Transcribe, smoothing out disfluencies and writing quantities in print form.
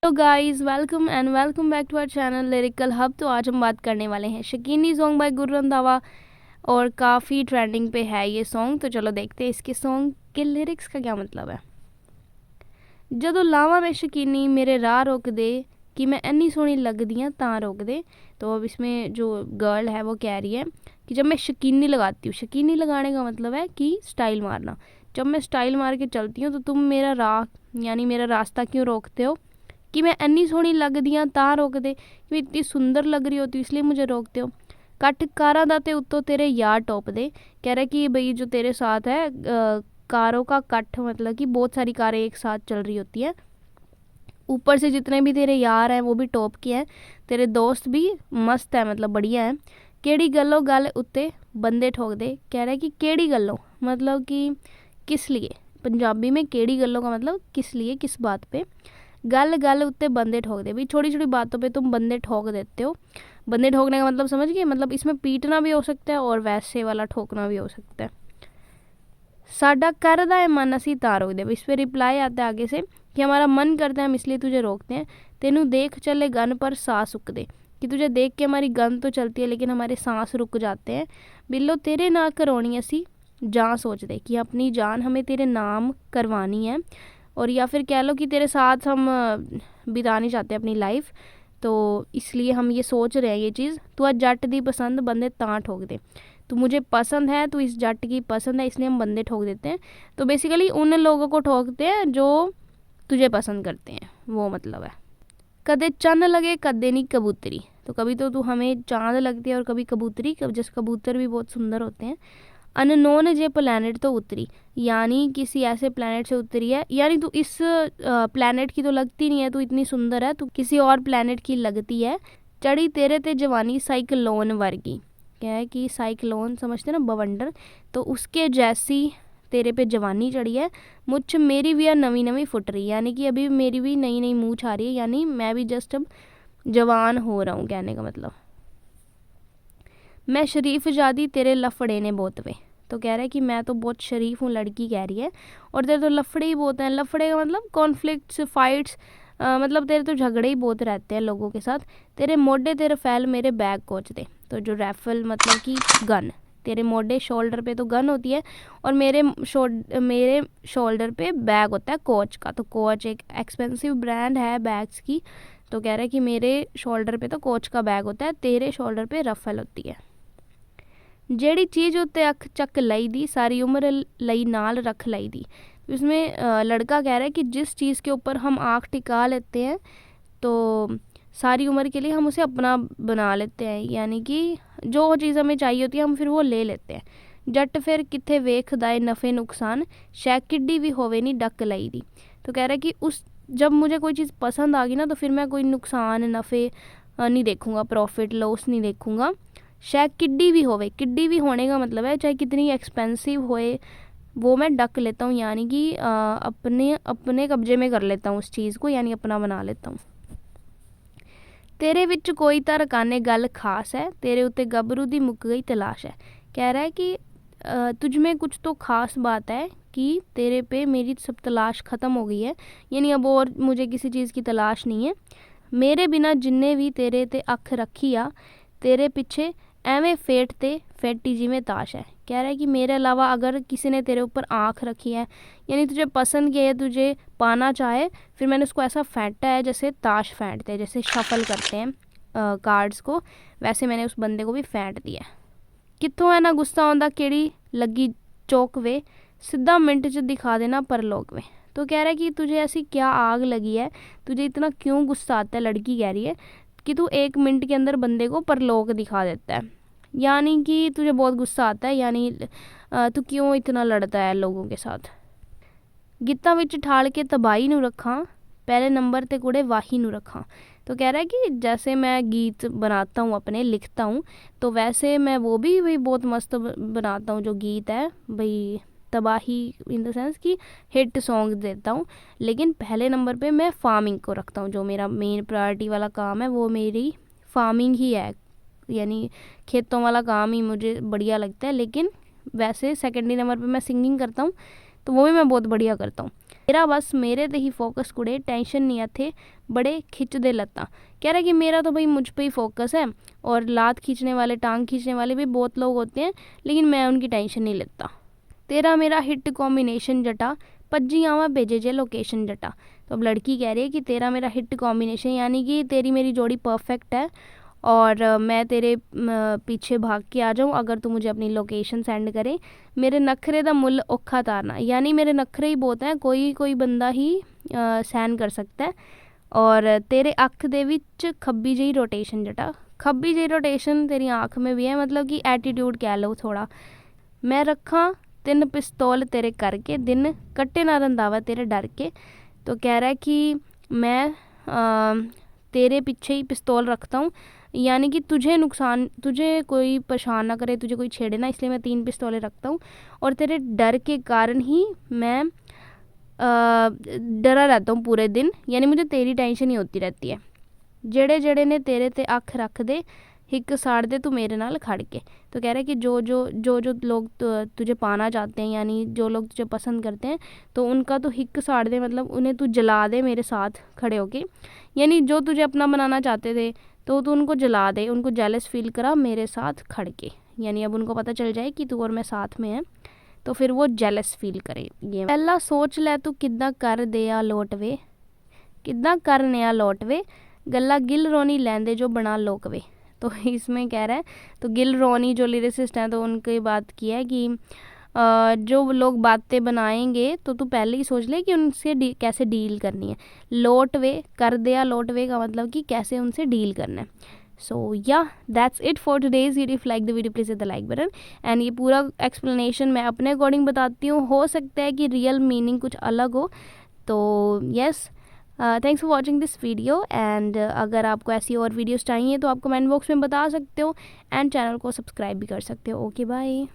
Hello guys, welcome back to our channel lyrical hub. तो आज हम बात करने वाले हैं शकीनी सॉन्ग बाय गुरु रंधावा और काफ़ी ट्रेंडिंग पे है ये सॉन्ग। तो चलो देखते हैं इसके सॉन्ग के लिरिक्स का क्या मतलब है। जदों लावा मैं शकीनी मेरे राह रोक दे कि मैं इन्नी सोहनी लगदी हाँ तां रोक दे। तो अब इसमें जो गर्ल है वो कह रही है कि जब मैं शकीनी लगाती हूँ, शकीनी लगाने का मतलब है कि स्टाइल मारना। जब मैं स्टाइल मार के चलती हूँ तो तुम मेरा राह यानी मेरा रास्ता क्यों रोकते हो कि मैं इन्नी सोहनी लगदी हाँ तां रोक दे, कि मैं इतनी सुंदर लग रही होती हूँ इसलिए मुझे रोकते हो। कट कारां दा ते उत्तों तेरे यार टॉप दे। कह रहा है कि भाई जो तेरे साथ है कारों का कट, मतलब कि बहुत सारी कारें एक साथ चल रही होती है। ऊपर से जितने भी तेरे यार हैं वो भी टॉप के हैं, तेरे दोस्त भी मस्त है, मतलब बढ़िया है। केड़ी गल्लो गल उत्ते बंदे ठोक दे। कह रहा है कि केड़ी गल्लो मतलब कि किस लिए। पंजाबी में केड़ी गल्लो का मतलब किस लिए, किस बात पे। गल गल उत्ते बंदे ठोक दे, भी छोटी छोटी बातों पे तुम बंदे ठोक देते हो। बंदे ठोकने का मतलब समझ गए, मतलब इसमें पीटना भी हो सकता है और वैसे वाला ठोकना भी हो सकता है। साडा करदा है मन असी तां रोक दे। इस पर रिप्लाई आता है आगे से कि हमारा मन करता है हम इसलिए तुझे रोकते हैं। तेनू देख चले गन पर सांस रुक दे, कि तुझे देख के हमारी गन तो चलती है लेकिन हमारे सांस रुक जाते हैं। बिल्लो तेरे ना करवानी असी जान सोच दे, कि अपनी जान हमें तेरे नाम करवानी है। और या फिर कह लो कि तेरे साथ हम बितानी चाहते हैं अपनी लाइफ, तो इसलिए हम ये सोच रहे हैं ये चीज़। तू आज जट दी पसंद बंदे तां ठोक दे, तू मुझे पसंद है, तू इस जट की पसंद है इसलिए हम बंदे ठोक देते हैं। तो बेसिकली उन लोगों को ठोकते हैं जो तुझे पसंद करते हैं, वो मतलब है। कदे चन्न लगे कदे नहीं कबूतरी। तो कभी तो तू हमें चांद लगती है और कभी कबूतरी, जैसे कबूतर भी बहुत सुंदर होते हैं। अननोन जे प्लैनेट तो उतरी, यानी किसी ऐसे प्लैनेट से उतरी है, यानी तू इस प्लैनेट की तो लगती नहीं है, तू इतनी सुंदर है, तू किसी और प्लैनेट की लगती है। चढ़ी तेरे ते जवानी साइक्लोन वर्गी। क्या है कि साइक्लोन समझते ना, बवंडर, तो उसके जैसी तेरे पे जवानी चढ़ी है। मुझ मेरी भी नवी नवी फुट रही, यानी कि अभी मेरी भी नई नई मूछ आ रही है, यानी मैं भी जस्ट अब जवान हो रहा हूँ, कहने का मतलब। मैं शरीफ जादी तेरे लफड़े ने बहुत वे। तो कह रहा है कि मैं तो बहुत शरीफ हूँ, लड़की कह रही है, और तेरे तो लफड़े ही बहुत हैं। लफड़े का मतलब कॉन्फ्लिक्ट्स, फाइट्स, मतलब तेरे तो झगड़े ही बहुत रहते हैं लोगों के साथ। तेरे मोढे तेरे फैल मेरे बैग कोच दे। तो जो रैफल मतलब कि गन, तेरे मोढे शोल्डर पे तो गन होती है और मेरे शोल्डर पे बैग होता है कोच का। तो कोच एक एक्सपेंसिव ब्रांड है बैग्स की। तो कह रहा है कि मेरे शोल्डर पे तो कोच का बैग होता है, तेरे शोल्डर पे रफल होती है। जेड़ी चीज़ उत्ते अख चक लाई दी सारी उम्र लई नाल रख लाई दी। इसमें लड़का कह रहा है कि जिस चीज़ के ऊपर हम आँख टिका लेते हैं तो सारी उम्र के लिए हम उसे अपना बना लेते हैं, यानी कि जो चीज़ हमें चाहिए होती है हम फिर वो ले लेते हैं। जट फिर किथे वेखदा है नफ़े नुकसान, शै किड्डी भी होवे नहीं डक लाई दी। तो कह रहा है कि उस जब मुझे कोई चीज़ पसंद आ गई ना तो फिर मैं कोई नुकसान नफ़े नहीं देखूँगा, प्रॉफिट लॉस नहीं देखूँगा। शायद किड्डी भी होवे, किड्डी भी होने का मतलब है चाहे कितनी एक्सपेंसिव होए वो मैं डक लेता हूँ, यानी कि अपने अपने कब्जे में कर लेता हूँ उस चीज़ को, यानी अपना बना लेता हूँ। तेरे विच कोई तरकाने गल खास है, तेरे उत्ते गबरू दी मुक गई तलाश है। कह रहा है कि तुझ में कुछ तो खास बात है कि तेरे पे मेरी सब तलाश ख़त्म हो गई है, यानी अब और मुझे किसी चीज़ की तलाश नहीं है। मेरे बिना जिन्ने भी तेरे ते अख रखी आ, तेरे पिछे एवें फेट ते फेटी जिमें ताश है। कह रहा है कि मेरे अलावा अगर किसी ने तेरे ऊपर आँख रखी है, यानी तुझे पसंद किया है, तुझे पाना चाहे, फिर मैंने उसको ऐसा फेंटा है जैसे ताश फेंटते हैं, जैसे शफल करते हैं कार्ड्स को, वैसे मैंने उस बंदे को भी फेंट दिया। कित्थों है ना गुस्सा आंदा केड़ी लगी चौक वे, सीधा मिनट च दिखा देना परलोक वे। तो कह रहा है कि तुझे ऐसी क्या आग लगी है, तुझे इतना क्यों गुस्सा आता है, लड़की कह रही है, कि तू 1 मिनट के अंदर बंदे को परलोक दिखा देता है, यानी कि तुझे बहुत गुस्सा आता है, यानी तू क्यों इतना लड़ता है लोगों के साथ। गीता विच ठाल के तबाही नू रखा, पहले नंबर ते कुड़े वाही नू रखा। तो कह रहा है कि जैसे मैं गीत बनाता हूँ अपने, लिखता हूँ, तो वैसे मैं वो भी भाई बहुत मस्त बनाता हूँ जो गीत है भाई, तबाही इन द सेंस कि हिट सॉन्ग देता हूँ। लेकिन पहले नंबर पे मैं फार्मिंग को रखता हूँ, जो मेरा मेन प्रायोरिटी वाला काम है वो मेरी फार्मिंग ही है, यानी खेतों वाला काम ही मुझे बढ़िया लगता है। लेकिन वैसे सेकेंडरी नंबर पे मैं सिंगिंग करता हूँ, तो वो भी मैं बहुत बढ़िया करता हूँ। तेरा बस मेरे ते ही फोकस कुड़े, टेंशन नहीं आते बड़े खिंचदे लत्ता। कह रहा है कि मेरा तो भाई मुझ पे ही फोकस है, और लात खींचने वाले, टांग खींचने वाले भी बहुत लोग होते हैं, लेकिन मैं उनकी टेंशन नहीं लेता। तेरा मेरा हिट कॉम्बिनेशन जटा, पज्जी आवा भेजे जे लोकेशन जटा। तो अब लड़की कह रही है कि तेरा मेरा हिट कॉम्बिनेशन यानी कि तेरी मेरी जोड़ी परफेक्ट है, और मैं तेरे पीछे भाग के आ जाऊँ अगर तू मुझे अपनी लोकेशन सेंड करे। मेरे नखरे दा मुੱਲ औखा तारना, यानी मेरे नखरे ही बहुत हैं, कोई बंदा ही सहन कर सकता है। और तेरे अख दे विच खब्बी जी रोटेशन जटा, खब्बी जी रोटेशन तेरी आँख में भी है, मतलब कि एटीट्यूड कह लो थोड़ा। मैं रखा 3 पिस्तौल तेरे करके, दिन कट्टे ना रंधावा तेरे डर के। तो कह रहा है कि मैं तेरे पीछे ही पिस्तौल रखता हूँ, यानी कि तुझे कोई परेशान ना करे, तुझे कोई छेड़े ना, इसलिए मैं 3 पिस्तौलें रखता हूँ। और तेरे डर के कारण ही मैं डरा रहता हूँ पूरे दिन, यानी मुझे तेरी टेंशन ही होती रहती है। जेड़े जेड़े ने तेरे ते अख रख दे, हिक साड़ दे तू मेरे नाल खड़ के। तो कह रहा है कि जो लोग तुझे पाना चाहते हैं, यानी जो लोग तुझे पसंद करते हैं, तो उनका तो हिक साड़ दे, मतलब उन्हें तू जला दे मेरे साथ खड़े होके। यानी जो तुझे अपना बनाना चाहते थे तो तू उनको जला दे, उनको जेलस फील करा मेरे साथ खड़ के। यानी अब उनको पता चल जाए कि तू और मैं साथ में हैं, तो फिर वो जेलस फील करे। ये पहला सोच ले तू किद्दां कर दे आ लोट वे, किद्दां करने आ लोट वे, गल्ला गिल रोनी लैंदे जो बना लोक वे। तो इसमें कह रहा है, तो गिल रोनी जो लिरिसिस्ट हैं, तो उनकी बात की है कि जो लोग बातें बनाएंगे तो तू पहले ही सोच ले कि उनसे कैसे डील करनी है। लोट वे, कर दिया लोट वे का मतलब कि कैसे उनसे डील करना है। सो या that's it for today's video. If like the video please hit the like button. And ये पूरा एक्सप्लेनेशन मैं अपने अकॉर्डिंग बताती हूँ, हो सकता है कि रियल मीनिंग कुछ अलग हो। तो yes, thanks for watching this video. And अगर आपको ऐसी और वीडियोस चाहिए तो आप कमेंट बॉक्स में बता सकते हो, एंड चैनल को सब्सक्राइब भी कर सकते हो। Okay bye.